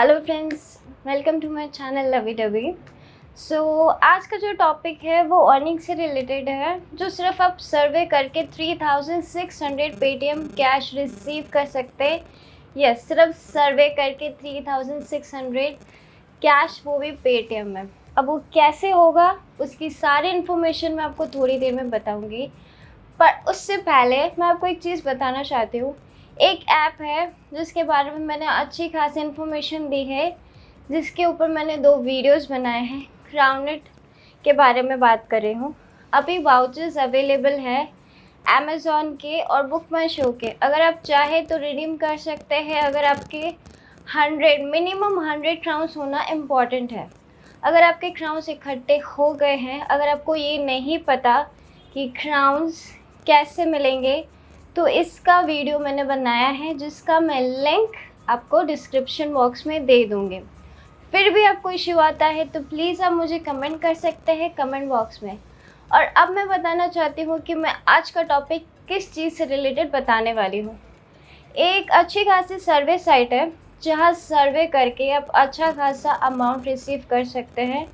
Hello friends, welcome to my channel Lovey Dubby. आज का जो टॉपिक है वो अर्निंग से रिलेटेड है, जो सिर्फ आप सर्वे करके 3600 पेटीएम कैश रिसीव कर सकते हैं। यस, सिर्फ सर्वे करके 3600 कैश, वो भी पेटीएम में। अब वो कैसे होगा, उसकी सारी इन्फॉर्मेशन मैं आपको थोड़ी देर में बताऊंगी। पर उससे पहले मैं आपको एक चीज़ बताना चाहती हूँ। एक ऐप है जिसके बारे में मैंने अच्छी खासी इन्फॉर्मेशन दी है, जिसके ऊपर मैंने 2 वीडियोस बनाए हैं। क्राउनेट के बारे में बात कर रही हूँ। अभी वाउचर्स अवेलेबल है अमेज़ॉन के और बुक माई शो के। अगर आप चाहें तो रिडीम कर सकते हैं। अगर आपके 100 मिनिमम 100 क्राउन्स होना इम्पॉर्टेंट है। अगर आपके क्राउन्स इकट्ठे हो गए हैं, अगर आपको ये नहीं पता कि क्राउन्स कैसे मिलेंगे, तो इसका वीडियो मैंने बनाया है, जिसका मैं लिंक आपको डिस्क्रिप्शन बॉक्स में दे दूँगी। फिर भी आपको इश्यू आता है तो प्लीज़ आप मुझे कमेंट कर सकते हैं कमेंट बॉक्स में। और अब मैं बताना चाहती हूँ कि मैं आज का टॉपिक किस चीज़ से रिलेटेड बताने वाली हूँ। एक अच्छी खासी सर्वे साइट है, जहाँ सर्वे करके आप अच्छा खासा अमाउंट रिसीव कर सकते हैं।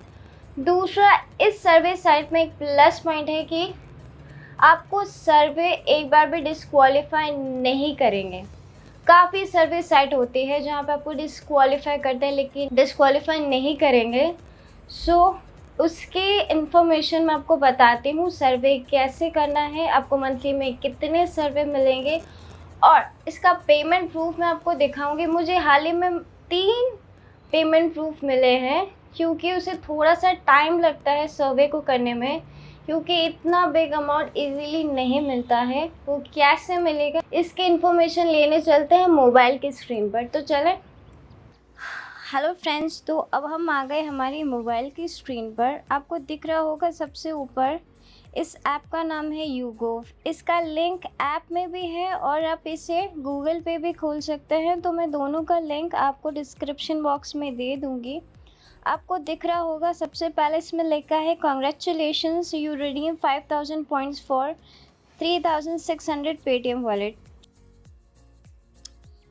दूसरा, इस सर्वे साइट में एक प्लस पॉइंट है कि आपको सर्वे एक बार भी डिस्क्वालीफाई नहीं करेंगे। काफ़ी सर्वे साइट होती है जहाँ पे आपको डिस्क्वालीफाई करते हैं, लेकिन डिस्क्वालीफाई नहीं करेंगे। उसकी इन्फॉर्मेशन मैं आपको बताती हूँ। सर्वे कैसे करना है, आपको मंथली में कितने सर्वे मिलेंगे, और इसका पेमेंट प्रूफ मैं आपको दिखाऊंगी। मुझे हाल ही में 3 पेमेंट प्रूफ मिले हैं, क्योंकि उसे थोड़ा सा टाइम लगता है सर्वे को करने में, क्योंकि इतना बिग अमाउंट इजीली नहीं मिलता है। वो कैसे मिलेगा, इसकी इन्फॉर्मेशन लेने चलते हैं मोबाइल की स्क्रीन पर। तो चलें। हेलो फ्रेंड्स, तो अब हम आ गए हमारी मोबाइल की स्क्रीन पर। आपको दिख रहा होगा सबसे ऊपर, इस ऐप का नाम है यूगो। इसका लिंक ऐप में भी है और आप इसे गूगल पे भी खोल सकते हैं। तो मैं दोनों का लिंक आपको डिस्क्रिप्शन बॉक्स में दे दूँगी। आपको दिख रहा होगा सबसे पहले इसमें लिखा है congratulations, you redeem 5000 points for 3600 Paytm wallet.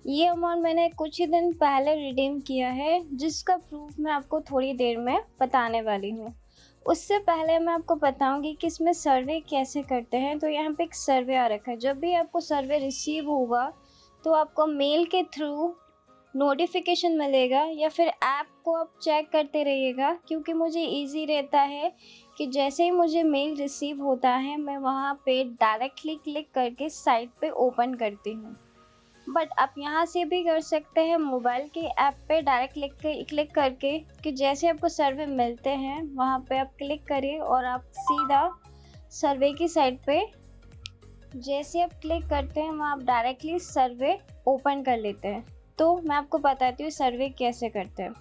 ये अमाउंट मैंने कुछ ही दिन पहले रिडीम किया है, जिसका प्रूफ मैं आपको थोड़ी देर में बताने वाली हूँ। उससे पहले मैं आपको बताऊंगी कि इसमें सर्वे कैसे करते हैं। तो यहाँ पे एक सर्वे आ रखा है। जब भी आपको सर्वे रिसीव होगा तो आपको मेल के थ्रू नोटिफिकेशन मिलेगा, या फिर ऐप को आप चेक करते रहिएगा, क्योंकि मुझे इजी रहता है कि जैसे ही मुझे मेल रिसीव होता है मैं वहाँ पे डायरेक्टली क्लिक करके साइट पे ओपन करती हूँ। बट आप यहाँ से भी कर सकते हैं, मोबाइल के ऐप पे डायरेक्ट क्लिक करके, कि जैसे आपको सर्वे मिलते हैं वहाँ पे आप क्लिक करिए और आप सीधा सर्वे की साइट पे जैसे आप क्लिक करते हैं वहाँ आप डायरेक्टली सर्वे ओपन कर लेते हैं। तो मैं आपको बताती हूँ सर्वे कैसे करते हैं।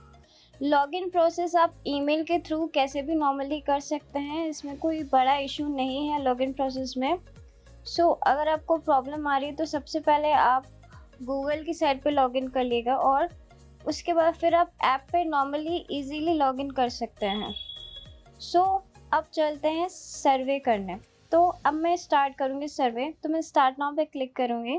लॉगिन प्रोसेस आप ईमेल के थ्रू कैसे भी नॉर्मली कर सकते हैं, इसमें कोई बड़ा इशू नहीं है लॉगिन प्रोसेस में। अगर आपको प्रॉब्लम आ रही है तो सबसे पहले आप गूगल की साइट पे लॉगिन कर लीजिएगा, और उसके बाद फिर आप ऐप पे नॉर्मली इजीली लॉगिन कर सकते हैं। अब चलते हैं सर्वे करने। तो अब मैं स्टार्ट करूँगी सर्वे। तो मैं स्टार्ट नाउ पे क्लिक करूँगी।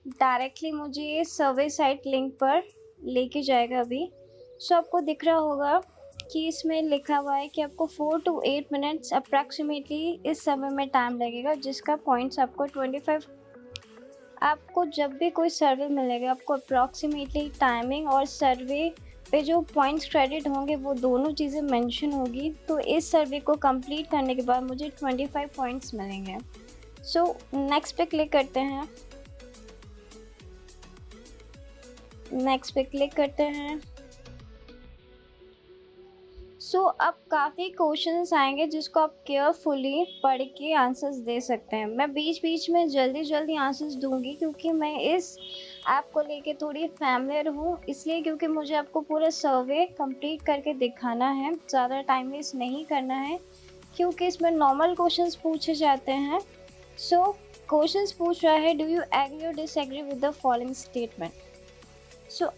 डायरेक्टली मुझे ये सर्वे साइट लिंक पर लेके जाएगा अभी। आपको दिख रहा होगा कि इसमें लिखा हुआ है कि आपको 4 to 8 मिनट्स अप्रॉक्सीमेटली इस सर्वे में टाइम लगेगा, जिसका पॉइंट्स आपको 25। आपको जब भी कोई सर्वे मिलेगा आपको अप्रॉक्सीमेटली टाइमिंग और सर्वे पे जो पॉइंट्स क्रेडिट होंगे वो दोनों चीज़ें मेंशन होगी। तो इस सर्वे को कंप्लीट करने के बाद मुझे 25 पॉइंट्स मिलेंगे। नेक्स्ट पे क्लिक करते हैं। नेक्स्ट पे क्लिक करते हैं। अब काफ़ी क्वेश्चंस आएंगे जिसको आप केयरफुली पढ़ के आंसर्स दे सकते हैं। मैं बीच बीच में जल्दी आंसर्स दूंगी, क्योंकि मैं इस ऐप को लेके थोड़ी फैमिलियर हूँ, इसलिए क्योंकि मुझे आपको पूरा सर्वे कंप्लीट करके दिखाना है, ज़्यादा टाइम वेस्ट नहीं करना है, क्योंकि इसमें नॉर्मल क्वेश्चंस पूछे जाते हैं। क्वेश्चंस पूछ रहा है, डू यू एग्री और disagree with the following statement.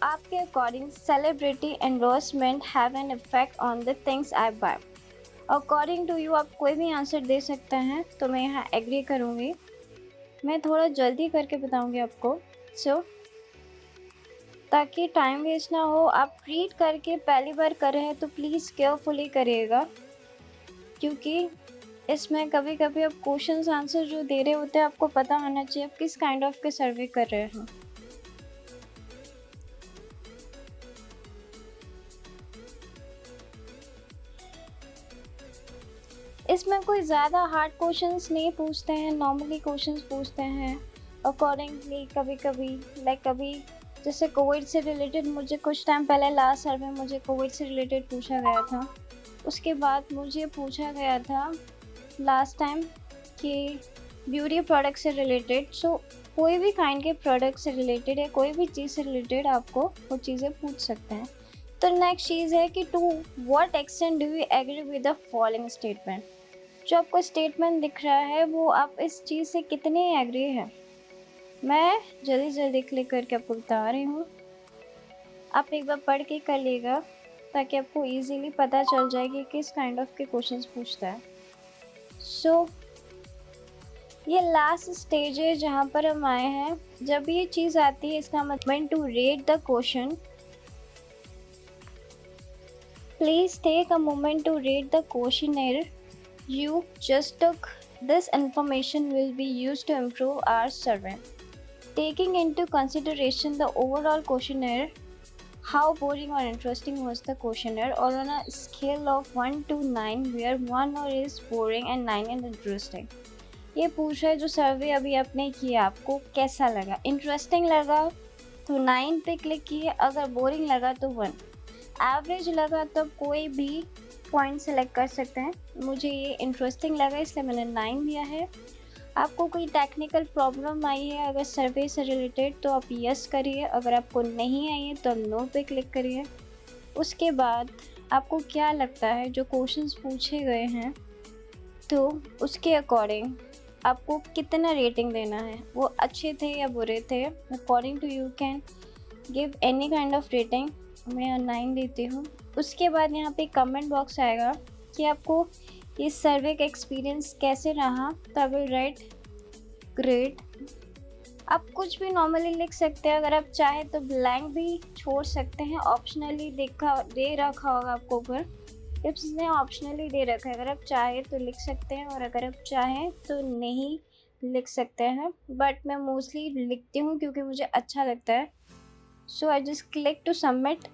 आपके according celebrity endorsement have an effect on the things I buy. According to you आप कोई भी आंसर दे सकते हैं, तो मैं यहाँ एग्री करूँगी। मैं थोड़ा जल्दी करके बताऊँगी आपको, ताकि टाइम वेस्ट ना हो। आप रीड करके पहली बार कर रहे हैं तो प्लीज़ केयरफुली करिएगा, क्योंकि इसमें कभी कभी आप क्वेश्चंस आंसर जो दे रहे होते हैं आपको पता होना चाहिए आप किस काइंड ऑफ के सर्वे कर रहे हैं। इसमें कोई ज़्यादा हार्ड क्वेश्चंस नहीं पूछते हैं, नॉर्मली क्वेश्चंस पूछते हैं अकॉर्डिंगली। कभी कभी कभी जैसे कोविड से रिलेटेड मुझे कुछ टाइम पहले लास्ट सर्वे में मुझे कोविड से रिलेटेड पूछा गया था। उसके बाद मुझे पूछा गया था लास्ट टाइम कि ब्यूटी प्रोडक्ट से रिलेटेड। सो कोई भी काइंड के प्रोडक्ट से रिलेटेड या कोई भी चीज़ से रिलेटेड आपको वो चीज़ें पूछ सकते हैं। तो नेक्स्ट चीज़ है कि to what extent do you agree with the following statement. जो आपको स्टेटमेंट दिख रहा है वो आप इस चीज़ से कितने एग्री हैं। मैं जल्दी जल्दी क्लिक करके आपको बता रही हूँ, आप एक बार पढ़ के कर लीजिएगा ताकि आपको इजीली पता चल जाए कि किस काइंड ऑफ के क्वेश्चंस पूछता है। सो ये लास्ट स्टेज है जहाँ पर हम आए हैं। जब ये चीज़ आती है इसका मतलब to rate the question, please take a moment to rate the questionnaire you just took. This information will be used to improve our survey. Taking into consideration the overall questionnaire, how boring or interesting was the questionnaire, or on a scale of 1 to 9 where 1 is boring and 9 is interesting. ये पूछ रहा है जो सर्वे अभी आपने किया आपको कैसा लगा। इंटरेस्टिंग लगा तो 9 पे क्लिक किए, अगर बोरिंग लगा तो 1, एवरेज लगा तो कोई भी पॉइंट सेलेक्ट कर सकते हैं। मुझे ये इंटरेस्टिंग लगा इसलिए मैंने 9 दिया है। आपको कोई टेक्निकल प्रॉब्लम आई है अगर सर्वे से रिलेटेड तो आप यस करिए, अगर आपको नहीं आई है तो नो पे क्लिक करिए। उसके बाद आपको क्या लगता है जो क्वेश्चंस पूछे गए हैं तो उसके अकॉर्डिंग आपको कितना रेटिंग देना है, वो अच्छे थे या बुरे थे। According to you can give any kind of rating. मैं 9 देती हूँ। उसके बाद यहाँ पे कमेंट बॉक्स आएगा कि आपको इस सर्वे का एक्सपीरियंस कैसे रहा, तो आई विल राइट ग्रेट। आप कुछ भी नॉर्मली लिख सकते हैं, अगर आप चाहे तो ब्लैंक भी छोड़ सकते हैं। ऑप्शनली दे रखा होगा आपको ऊपर, इसने ऑप्शनली दे रखा है। अगर आप चाहे तो लिख सकते हैं और अगर आप चाहें तो नहीं लिख सकते हैं, बट मैं मोस्टली लिखती हूँ क्योंकि मुझे अच्छा लगता है। So I just click to submit.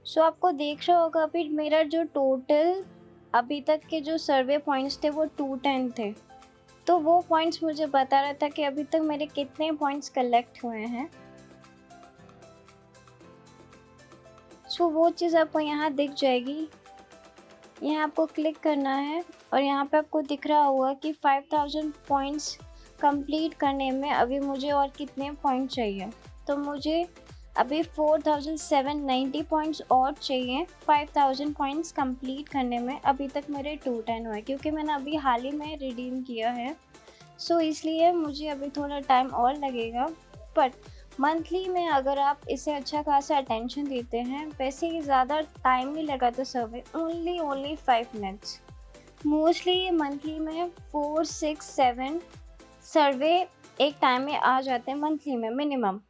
So आपको देख रहा होगा अभी मेरा जो टोटल अभी तक के जो सर्वे पॉइंट्स थे वो 210 थे। तो वो पॉइंट्स मुझे बता रहा था कि अभी तक मेरे कितने पॉइंट्स कलेक्ट हुए हैं। सो वो चीज़ आपको यहाँ दिख जाएगी। यहाँ आपको क्लिक करना है और यहाँ पे आपको दिख रहा होगा कि 5000 पॉइंट्स कंप्लीट करने में अभी मुझे और कितने पॉइंट चाहिए। तो मुझे अभी 4790 पॉइंट्स और चाहिए 5000 पॉइंट्स कंप्लीट करने में। अभी तक मेरे 210 हुए क्योंकि मैंने अभी हाल ही में रिडीम किया है। सो इसलिए मुझे अभी थोड़ा टाइम और लगेगा, बट मंथली में अगर आप इसे अच्छा खासा अटेंशन देते हैं, वैसे ही ज़्यादा टाइम नहीं लगा तो सर्वे ओनली 5 मिनट्स। मोस्टली ये मंथली में 4, 6, 7 सर्वे एक टाइम में आ जाते हैं मंथली में मिनिमम।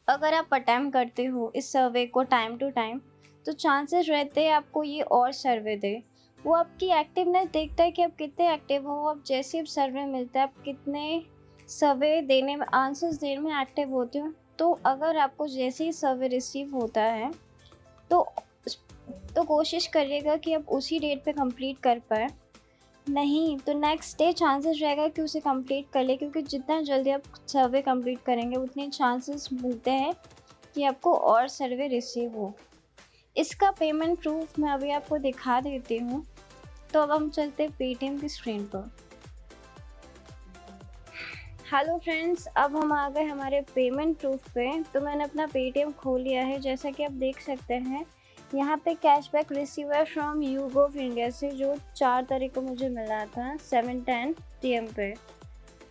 अगर आप अटैम्प्ट करते हो इस सर्वे को टाइम टू टाइम तो चांसेस रहते हैं आपको ये और सर्वे दे। वो आपकी एक्टिवनेस देखता है कि आप कितने एक्टिव हो। आप जैसे ही सर्वे मिलता है आप कितने सर्वे देने में, आंसर्स देने में एक्टिव होते हो। तो अगर आपको जैसे ही सर्वे रिसीव होता है तो कोशिश करिएगा कि आप उसी डेट पे कंप्लीट कर पाए, नहीं तो नेक्स्ट डे चांसेस रहेगा कि उसे कंप्लीट कर ले, क्योंकि जितना जल्दी आप सर्वे कंप्लीट करेंगे उतने चांसेस मिलते हैं कि आपको और सर्वे रिसीव हो। इसका पेमेंट प्रूफ मैं अभी आपको दिखा देती हूँ। तो अब हम चलते हैं पेटीएम की स्क्रीन पर। हेलो फ्रेंड्स, अब हम आ गए हमारे पेमेंट प्रूफ पे। तो मैंने अपना पेटीएम खोल लिया है। जैसा कि आप देख सकते हैं यहाँ पे कैशबैक रिसीव है फ्रॉम यूगो ऑफ इंडिया से, जो 4 तारीख को मुझे मिला था 7:10 PM पे।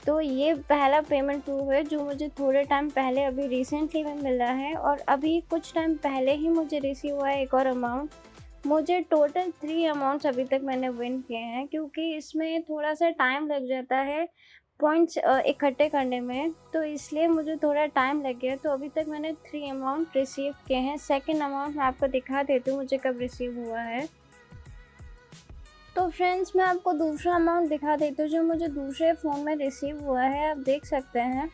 तो ये पहला पेमेंट प्रूफ है जो मुझे थोड़े टाइम पहले अभी रिसेंटली में मिला है, और अभी कुछ टाइम पहले ही मुझे रिसीव हुआ है एक और अमाउंट। मुझे टोटल 3 अमाउंट्स अभी तक मैंने विन किए हैं, क्योंकि इसमें थोड़ा सा टाइम लग जाता है पॉइंट्स इकट्ठे करने में, तो इसलिए मुझे थोड़ा टाइम लग गया। तो अभी तक मैंने 3 अमाउंट रिसीव किए हैं। सेकंड अमाउंट मैं आपको दिखा देती हूँ मुझे कब रिसीव हुआ है। तो फ्रेंड्स, मैं आपको दूसरा अमाउंट दिखा देती हूँ जो मुझे दूसरे फ़ोन में रिसीव हुआ है। आप देख सकते हैं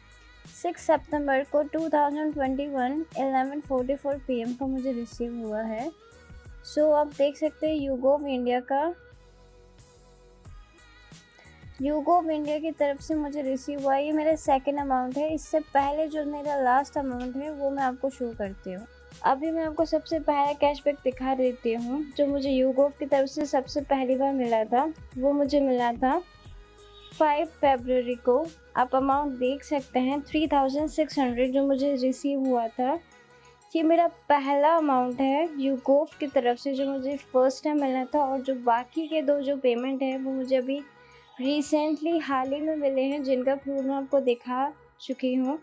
6 सितंबर को 2021 11:44 PM को मुझे रिसीव हुआ है। सो आप देख सकते हैं यूगोव इंडिया की तरफ से मुझे रिसीव हुआ है। ये मेरा सेकंड अमाउंट है। इससे पहले जो मेरा लास्ट अमाउंट है वो मैं आपको शो करती हूँ। अभी मैं आपको सबसे पहला कैशबैक दिखा देती हूँ जो मुझे यूगोव की तरफ से सबसे पहली बार मिला था। वो मुझे मिला था 5 फरवरी को। आप अमाउंट देख सकते हैं 3600 जो मुझे रिसीव हुआ था। ये मेरा पहला अमाउंट है यूगोव की तरफ से जो मुझे फर्स्ट टाइम मिला था, और जो बाकी के 2 जो पेमेंट है वो मुझे अभी रिसेंटली हाल ही में मिले हैं, जिनका प्रूफ मैं आपको दिखा चुकी हूँ।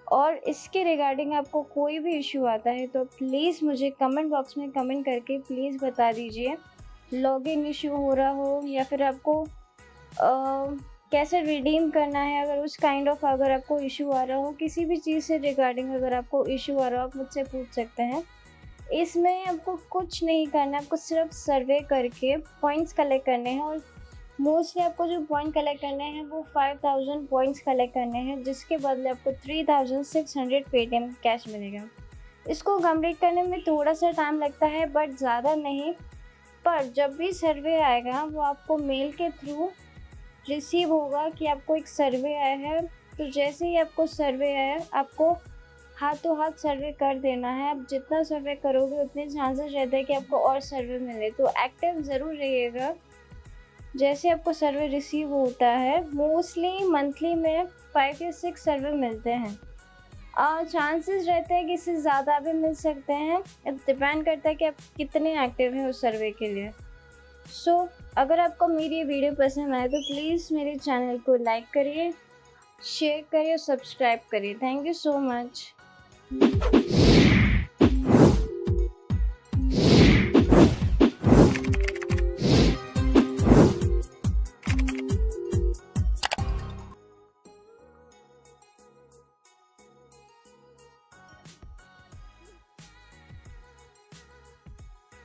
और इसके रिगार्डिंग आपको कोई भी इशू आता है तो प्लीज़ मुझे कमेंट बॉक्स में कमेंट करके प्लीज़ बता दीजिए। लॉगिन इशू हो रहा हो या फिर आपको कैसे रिडीम करना है, अगर उस काइंड ऑफ अगर आपको इशू आ रहा हो, किसी भी चीज़ से रिगार्डिंग अगर आपको इशू आ रहा हो आप मुझसे पूछ सकते हैं। इसमें आपको कुछ नहीं करना है, आपको सिर्फ सर्वे करके पॉइंट्स कलेक्ट करने हैं, और मोस्टली आपको जो पॉइंट कलेक्ट करने हैं वो 5000 पॉइंट्स कलेक्ट करने हैं, जिसके बदले आपको 3600 पेटीएम कैश मिलेगा। इसको कंप्लीट करने में थोड़ा सा टाइम लगता है बट ज़्यादा नहीं। पर जब भी सर्वे आएगा वो आपको मेल के थ्रू रिसीव होगा कि आपको एक सर्वे आया है। तो जैसे ही आपको सर्वे आया आपको हाथों हाथ सर्वे कर देना है। आप जितना सर्वे करोगे उतने चांसेस रहते हैं कि आपको और सर्वे मिले, तो एक्टिव ज़रूर रहिएगा। जैसे आपको सर्वे रिसीव होता है मोस्टली मंथली में 5 या 6 सर्वे मिलते हैं, और चांसेस रहते हैं कि इससे ज़्यादा भी मिल सकते हैं। डिपेंड करता है कि आप कितने एक्टिव हैं उस सर्वे के लिए। सो अगर आपको मेरी ये वीडियो पसंद आए तो प्लीज़ मेरे चैनल को लाइक करिए, शेयर करिए और सब्सक्राइब करिए। Thank you so much.